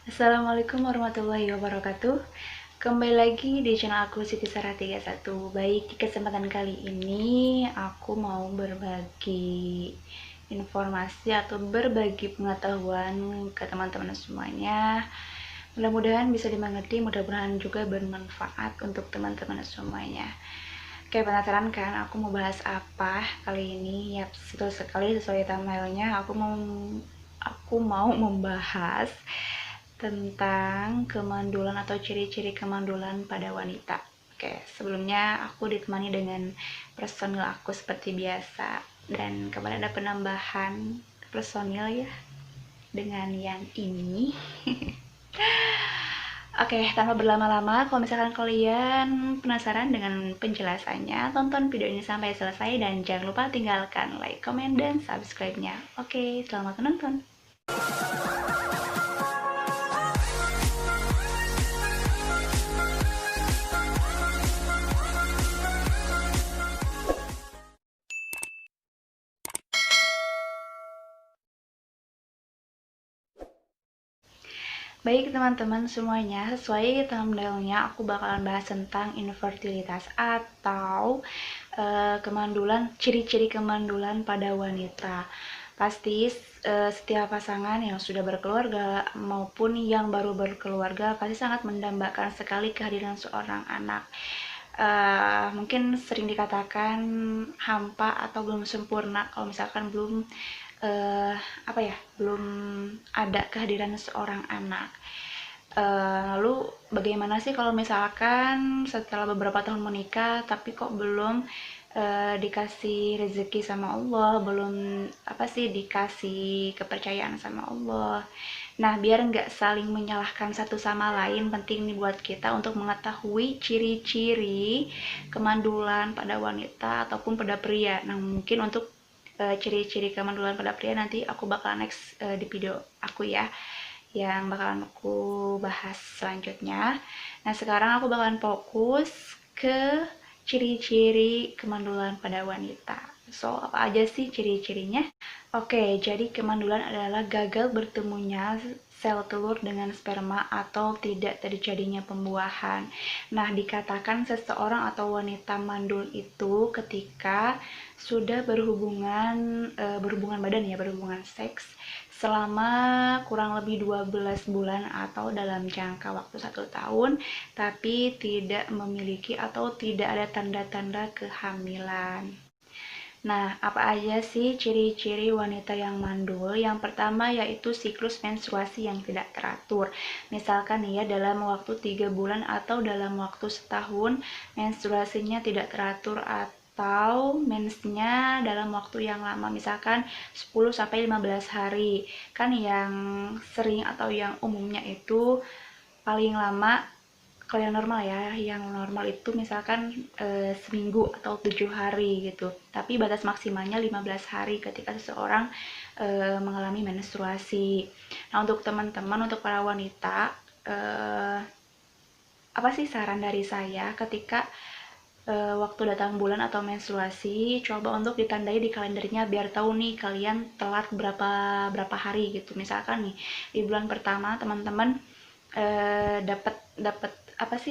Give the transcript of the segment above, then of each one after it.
Assalamualaikum warahmatullahi wabarakatuh. Kembali lagi di channel aku Siti Sarah 31. Baik, di kesempatan kali ini aku mau berbagi informasi atau berbagi pengetahuan ke teman-teman semuanya. Mudah-mudahan bisa dimengerti, mudah-mudahan juga bermanfaat untuk teman-teman semuanya. Oke, penasaran kan aku mau bahas apa kali ini? Ya, betul sekali sesuai thumbnailnya, aku mau membahas tentang kemandulan atau ciri-ciri kemandulan pada wanita. Oke, sebelumnya aku ditemani dengan personil aku seperti biasa, dan kemarin ada penambahan personil ya dengan yang ini. Oke, tanpa berlama-lama, kalau misalkan kalian penasaran dengan penjelasannya, tonton video ini sampai selesai dan jangan lupa tinggalkan like, comment, dan subscribe-nya. Oke, selamat menonton. Baik teman-teman semuanya, sesuai thumbnailnya aku bakalan bahas tentang infertilitas atau kemandulan, ciri-ciri kemandulan pada wanita. Pasti setiap pasangan yang sudah berkeluarga maupun yang baru berkeluarga pasti sangat mendambakan sekali kehadiran seorang anak. Mungkin sering dikatakan hampa atau belum sempurna kalau misalkan belum uh, belum ada kehadiran seorang anak. Lalu bagaimana sih kalau misalkan setelah beberapa tahun menikah tapi kok belum dikasih rezeki sama Allah, belum dikasih kepercayaan sama Allah. Nah, biar nggak saling menyalahkan satu sama lain, penting nih buat kita untuk mengetahui ciri-ciri kemandulan pada wanita ataupun pada pria. Nah, mungkin untuk ciri-ciri kemandulan pada pria nanti aku bakal next di video aku ya, yang bakalan aku bahas selanjutnya. Nah, sekarang aku bakalan fokus ke ciri-ciri kemandulan pada wanita. So, apa aja sih ciri-cirinya? Oke, jadi kemandulan adalah gagal bertemunya sel telur dengan sperma atau tidak terjadinya pembuahan. Nah, dikatakan seseorang atau wanita mandul itu ketika sudah berhubungan badan ya, berhubungan seks selama kurang lebih 12 bulan atau dalam jangka waktu 1 tahun, tapi tidak memiliki atau tidak ada tanda-tanda kehamilan. Nah, apa aja sih ciri-ciri wanita yang mandul? Yang pertama yaitu siklus menstruasi yang tidak teratur. Misalkan ya, dalam waktu 3 bulan atau dalam waktu setahun menstruasinya tidak teratur atau mensnya dalam waktu yang lama, misalkan 10-15 hari. Kan yang sering atau yang umumnya itu paling lama, kalau yang normal ya, yang normal itu misalkan seminggu atau 7 hari gitu, tapi batas maksimalnya 15 hari ketika seseorang mengalami menstruasi. Nah, untuk teman-teman, untuk para wanita, apa sih saran dari saya ketika waktu datang bulan atau menstruasi, coba untuk ditandai di kalendernya biar tahu nih kalian telat berapa berapa hari gitu. Misalkan nih di bulan pertama teman-teman dapat dapat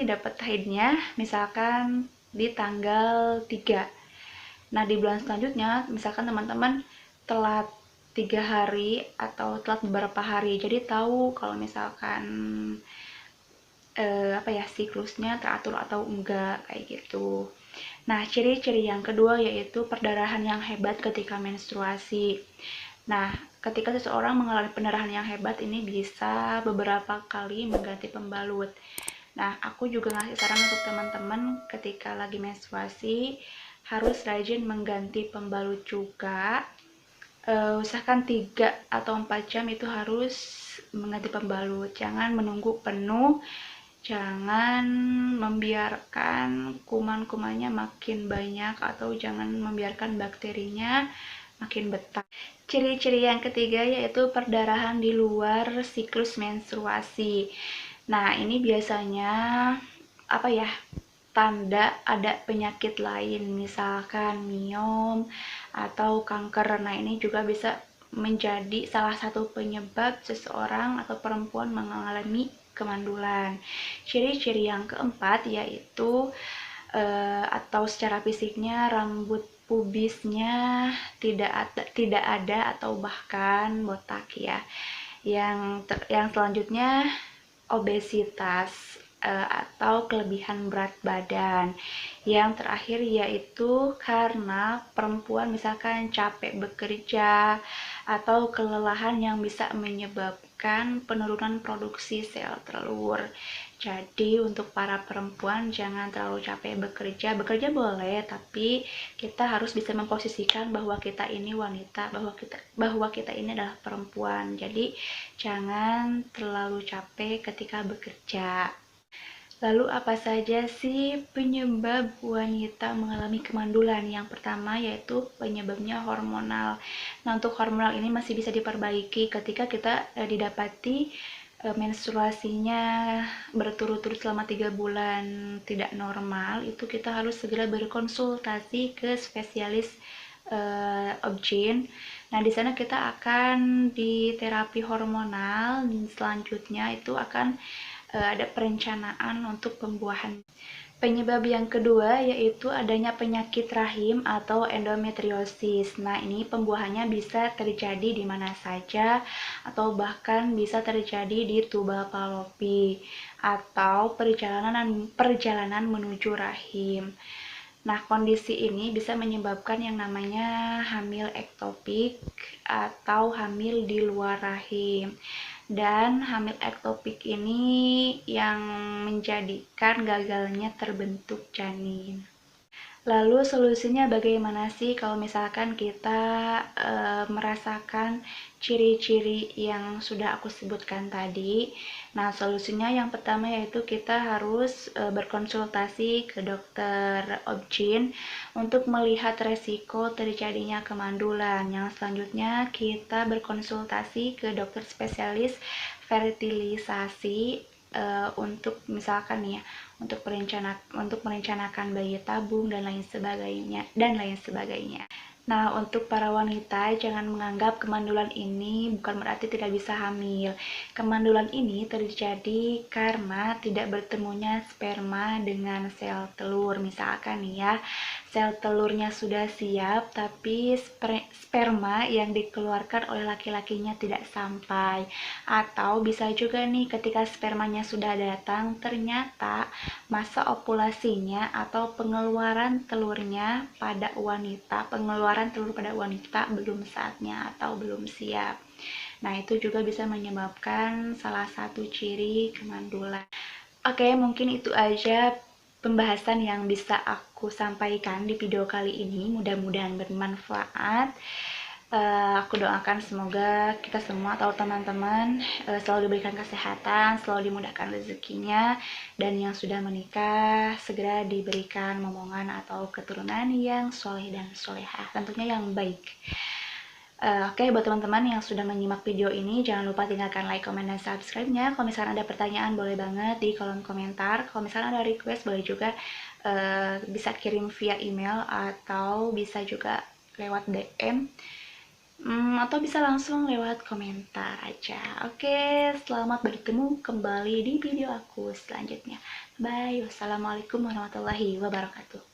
dapat haidnya misalkan di tanggal 3. Nah, di bulan selanjutnya misalkan teman-teman telat 3 hari atau telat beberapa hari, jadi tahu kalau misalkan siklusnya teratur atau enggak, kayak gitu. Nah, ciri-ciri yang kedua yaitu perdarahan yang hebat ketika menstruasi. Nah, ketika seseorang mengalami pendarahan yang hebat ini bisa beberapa kali mengganti pembalut. Nah, aku juga ngasih saran untuk teman-teman ketika lagi menstruasi harus rajin mengganti pembalut juga. Usahakan 3 atau 4 jam itu harus mengganti pembalut. Jangan menunggu penuh, jangan membiarkan kuman-kumannya makin banyak, atau jangan membiarkan bakterinya makin betah. Ciri-ciri yang ketiga yaitu perdarahan di luar siklus menstruasi. Nah, ini biasanya tanda ada penyakit lain, misalkan miom atau kanker. Nah, ini juga bisa menjadi salah satu penyebab seseorang atau perempuan mengalami kemandulan. Ciri-ciri yang keempat yaitu atau secara fisiknya rambut pubisnya tidak ada atau bahkan botak ya. Yang selanjutnya obesitas atau kelebihan berat badan. Yang terakhir yaitu karena perempuan misalkan capek bekerja atau kelelahan yang bisa menyebabkan penurunan produksi sel telur. Jadi untuk para perempuan jangan terlalu capek bekerja. Bekerja boleh, tapi kita harus bisa memposisikan bahwa kita ini wanita, bahwa kita ini adalah perempuan. Jadi jangan terlalu capek ketika bekerja. Lalu apa saja sih penyebab wanita mengalami kemandulan? Yang pertama yaitu penyebabnya hormonal. Nah, untuk hormonal ini masih bisa diperbaiki ketika kita didapati menstruasinya berturut-turut selama 3 bulan tidak normal, itu kita harus segera berkonsultasi ke spesialis OB-GYN. Nah, di sana kita akan di terapi hormonal, dan selanjutnya itu akan ada perencanaan untuk pembuahan. Penyebab yang kedua yaitu adanya penyakit rahim atau endometriosis. Nah, ini pembuahannya bisa terjadi di mana saja atau bahkan bisa terjadi di tubal falopi atau perjalanan menuju rahim. Nah, kondisi ini bisa menyebabkan yang namanya hamil ektopik atau hamil di luar rahim. Dan hamil ektopik ini yang menjadikan gagalnya terbentuk janin. Lalu solusinya bagaimana sih kalau misalkan kita merasakan ciri-ciri yang sudah aku sebutkan tadi? Nah, solusinya yang pertama yaitu kita harus berkonsultasi ke dokter OB-GYN untuk melihat resiko terjadinya kemandulan. Yang selanjutnya kita berkonsultasi ke dokter spesialis fertilisasi untuk misalkan ya, untuk merencanakan bayi tabung dan lain sebagainya. Nah, untuk para wanita jangan menganggap kemandulan ini bukan berarti tidak bisa hamil. Kemandulan ini terjadi karena tidak bertemunya sperma dengan sel telur. Misalkan nih ya, sel telurnya sudah siap tapi sperma yang dikeluarkan oleh laki-lakinya tidak sampai. Atau bisa juga nih ketika spermanya sudah datang ternyata masa ovulasinya atau pengeluaran telur pada wanita belum saatnya atau belum siap. Nah, itu juga bisa menyebabkan salah satu ciri kemandulan. Oke, mungkin itu aja pembahasan yang bisa aku sampaikan di video kali ini. Mudah-mudahan bermanfaat. Aku doakan semoga kita semua atau teman-teman selalu diberikan kesehatan, selalu dimudahkan rezekinya, dan yang sudah menikah segera diberikan momongan atau keturunan yang soleh dan solehah, tentunya yang baik. Oke, buat teman-teman yang sudah menyimak video ini, jangan lupa tinggalkan like, comment, dan subscribe-nya. Kalau misalnya ada pertanyaan, boleh banget di kolom komentar. Kalau misalnya ada request, boleh juga bisa kirim via email atau bisa juga lewat DM. Atau bisa langsung lewat komentar aja. Oke, selamat bertemu kembali di video aku selanjutnya. Bye. Wassalamualaikum warahmatullahi wabarakatuh.